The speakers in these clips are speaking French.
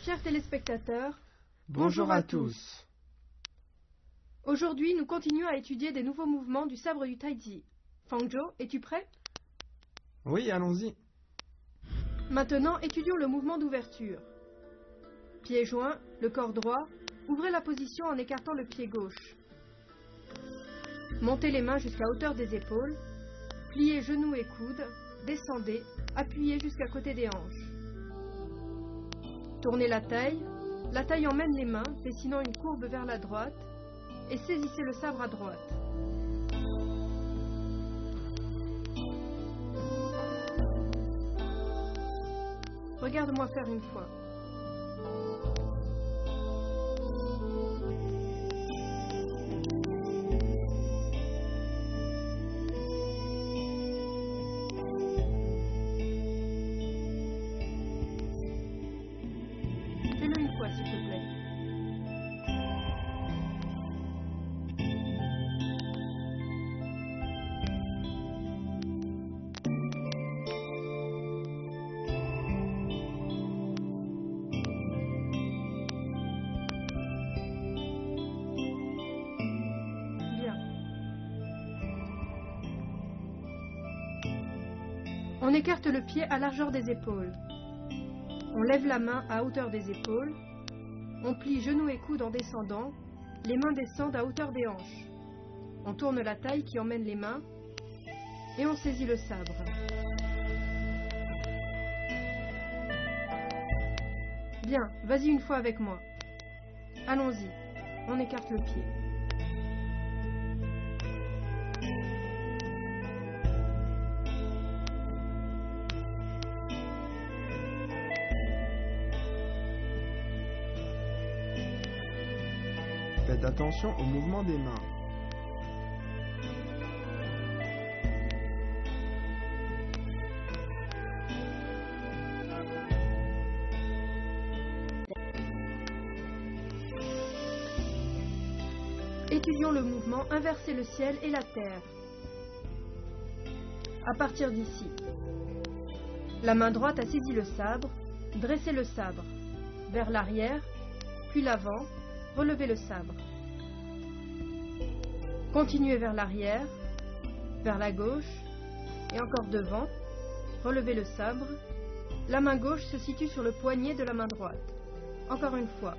Chers téléspectateurs, bonjour à tous. Aujourd'hui, nous continuons à étudier des nouveaux mouvements du sabre du Taiji. Fangzhou, es-tu prêt? Oui, allons-y. Maintenant, étudions le mouvement d'ouverture. Pied joint, le corps droit, ouvrez la position en écartant le pied gauche. Montez les mains jusqu'à hauteur des épaules, pliez genoux et coudes, descendez, appuyez jusqu'à côté des hanches. Tournez la taille emmène les mains, dessinant une courbe vers la droite, et saisissez le sabre à droite. Regarde-moi faire une fois. Fais-le une fois, s'il te plaît. On écarte le pied à largeur des épaules. On lève la main à hauteur des épaules. On plie genoux et coudes en descendant. Les mains descendent à hauteur des hanches. On tourne la taille qui emmène les mains. Et on saisit le sabre. Bien, vas-y une fois avec moi. Allons-y. On écarte le pied. Faites attention au mouvement des mains. Étudions le mouvement inverser le ciel et la terre. À partir d'ici, la main droite a saisi le sabre, dressez le sabre, vers l'arrière, puis l'avant, relevez le sabre. Continuez vers l'arrière, vers la gauche, et encore devant, relevez le sabre. La main gauche se situe sur le poignet de la main droite. Encore une fois.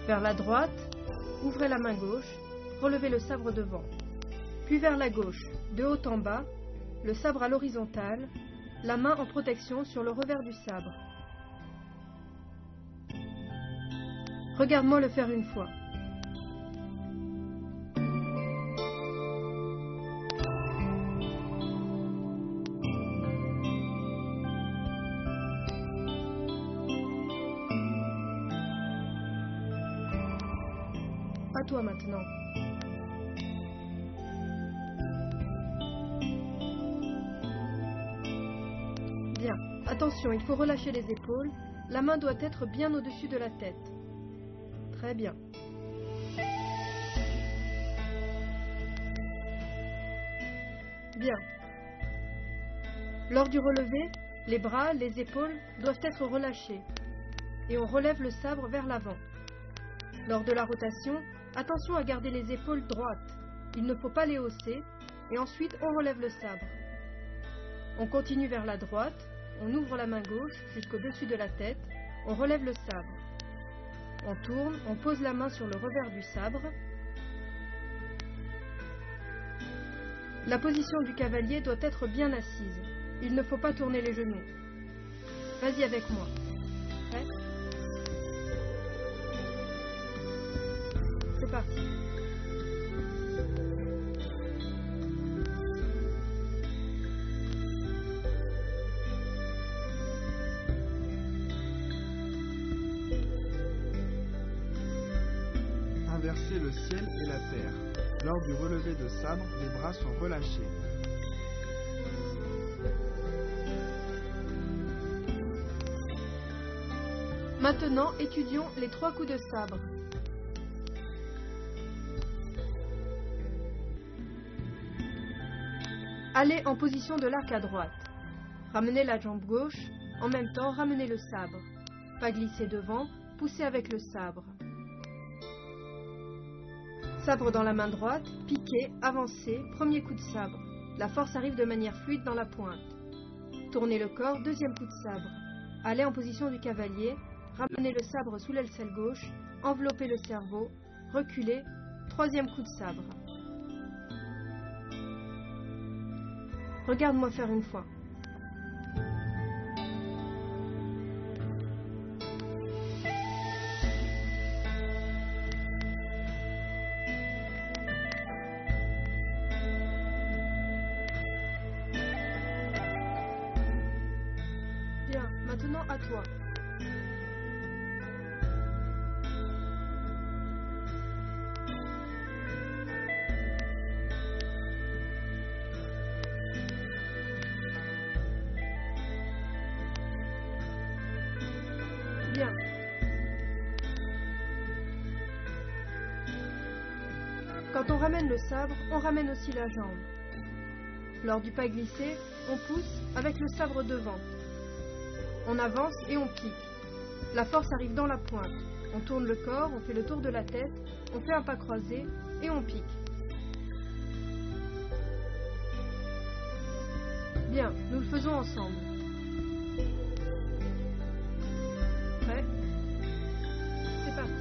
Vers la droite, ouvrez la main gauche, relevez le sabre devant. Puis vers la gauche, de haut en bas, le sabre à l'horizontale, la main en protection sur le revers du sabre. Regarde-moi le faire une fois. À toi maintenant. Bien, attention, il faut relâcher les épaules. La main doit être bien au-dessus de la tête. Très bien. Bien. Lors du relevé, les bras, les épaules doivent être relâchés. Et on relève le sabre vers l'avant. Lors de la rotation, attention à garder les épaules droites. Il ne faut pas les hausser. Et ensuite, on relève le sabre. On continue vers la droite. On ouvre la main gauche jusqu'au-dessus de la tête. On relève le sabre. On tourne, on pose la main sur le revers du sabre. La position du cavalier doit être bien assise. Il ne faut pas tourner les genoux. Vas-y avec moi. Prêt? C'est parti. Inverser le ciel et la terre. Lors du relevé de sabre, les bras sont relâchés. Maintenant, étudions les 3 coups de sabre. Allez en position de l'arc à droite. Ramenez la jambe gauche, En même temps, ramenez le sabre. Pas glisser devant, poussez avec le sabre. Sabre dans la main droite, piquez, avancez, premier coup de sabre. La force arrive de manière fluide dans la pointe. Tournez le corps, deuxième coup de sabre. Allez en position du cavalier, ramenez le sabre sous l'aisselle gauche, enveloppez le cerveau, reculez, troisième coup de sabre. Regarde-moi faire une fois. Bien, maintenant à toi. Bien. Quand on ramène le sabre, on ramène aussi la jambe. Lors du pas glissé, on pousse avec le sabre devant. On avance et on pique. La force arrive dans la pointe. On tourne le corps, on fait le tour de la tête, on fait un pas croisé et on pique. Bien, nous le faisons ensemble. Prêt? C'est parti.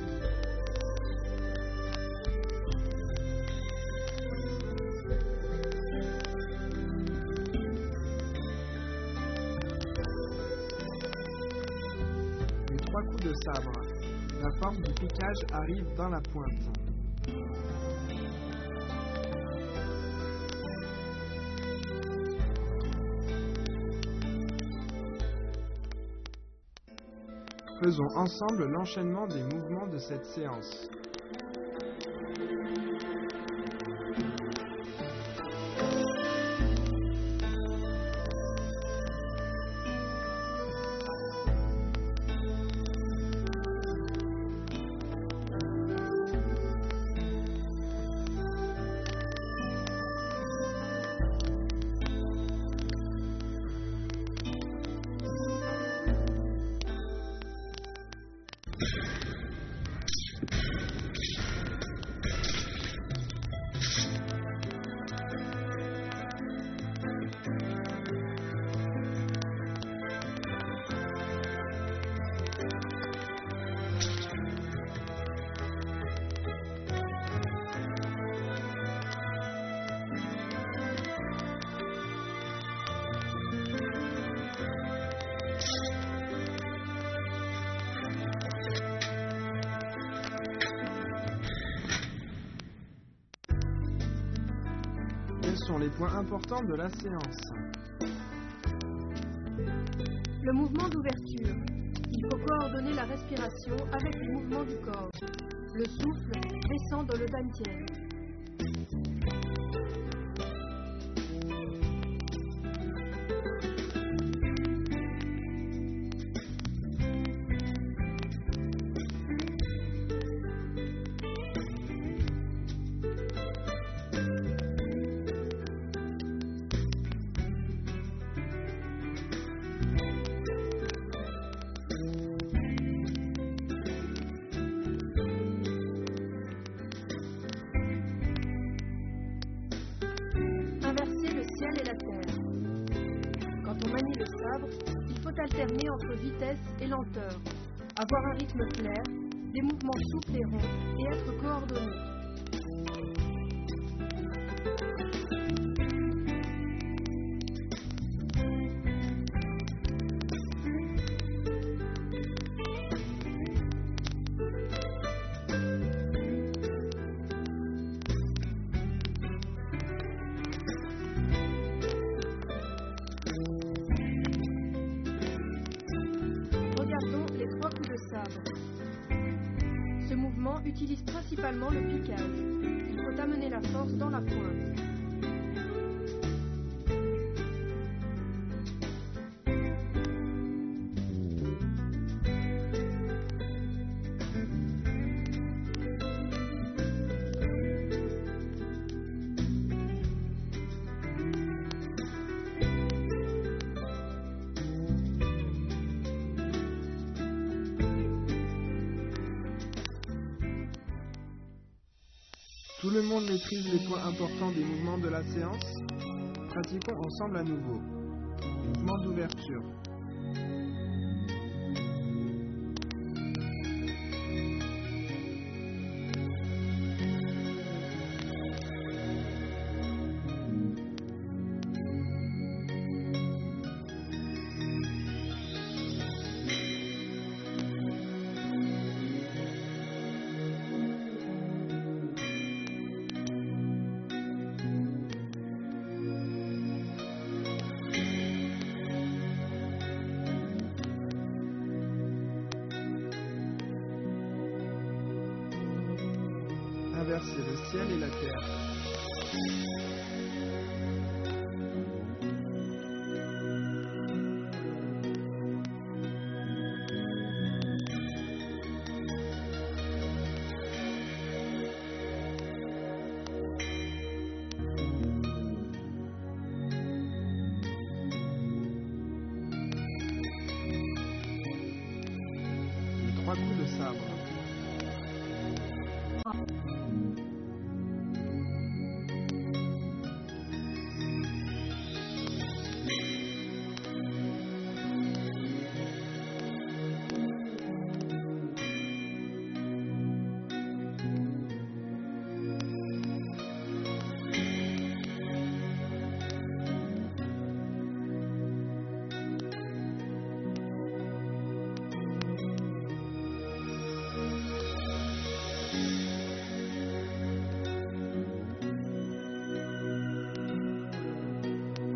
Les 3 coups de sabre. La force du piquage arrive dans la pointe. Faisons ensemble l'enchaînement des mouvements de cette séance. Quels sont les points importants de la séance? Le mouvement d'ouverture. Il faut coordonner la respiration avec les mouvements du corps. Le souffle descend dans le dantian. Inverser le ciel et la terre. Quand on manie le sabre, il faut alterner entre vitesse et lenteur, avoir un rythme clair, des mouvements souples et ronds et être coordonné. Regardons les 3 coups de sabre. Ce mouvement utilise principalement le piquage. Il faut amener la force dans la pointe. Tout le monde maîtrise les points importants des mouvements de la séance? Pratiquons ensemble à nouveau. Mouvement d'ouverture. Inverser le ciel et la terre. Les 3 coups de sabre.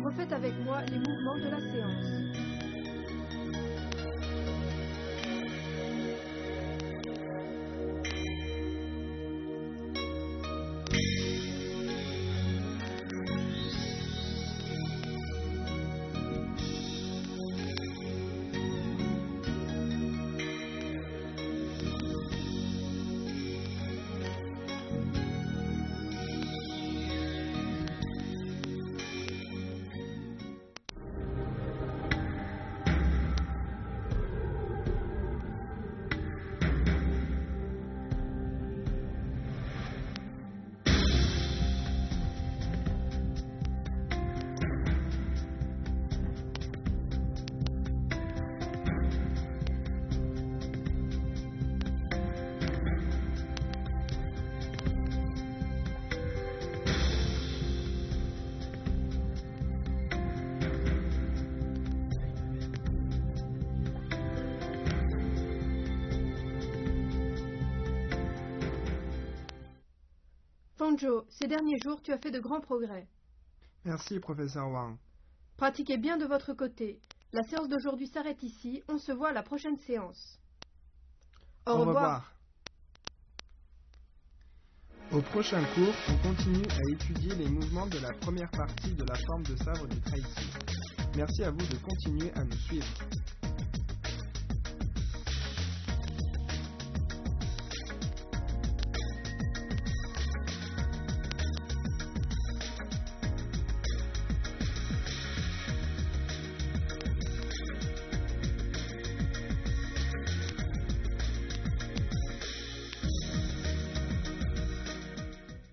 Refaites avec moi les mouvements de la séance. Fanjo, ces derniers jours, tu as fait de grands progrès. Merci, professeur Wang. Pratiquez bien de votre côté. La séance d'aujourd'hui s'arrête ici. On se voit à la prochaine séance. Au revoir. Au prochain cours, on continue à étudier les mouvements de la première partie de la forme de sabre du Tai Chi. Merci à vous de continuer à nous suivre.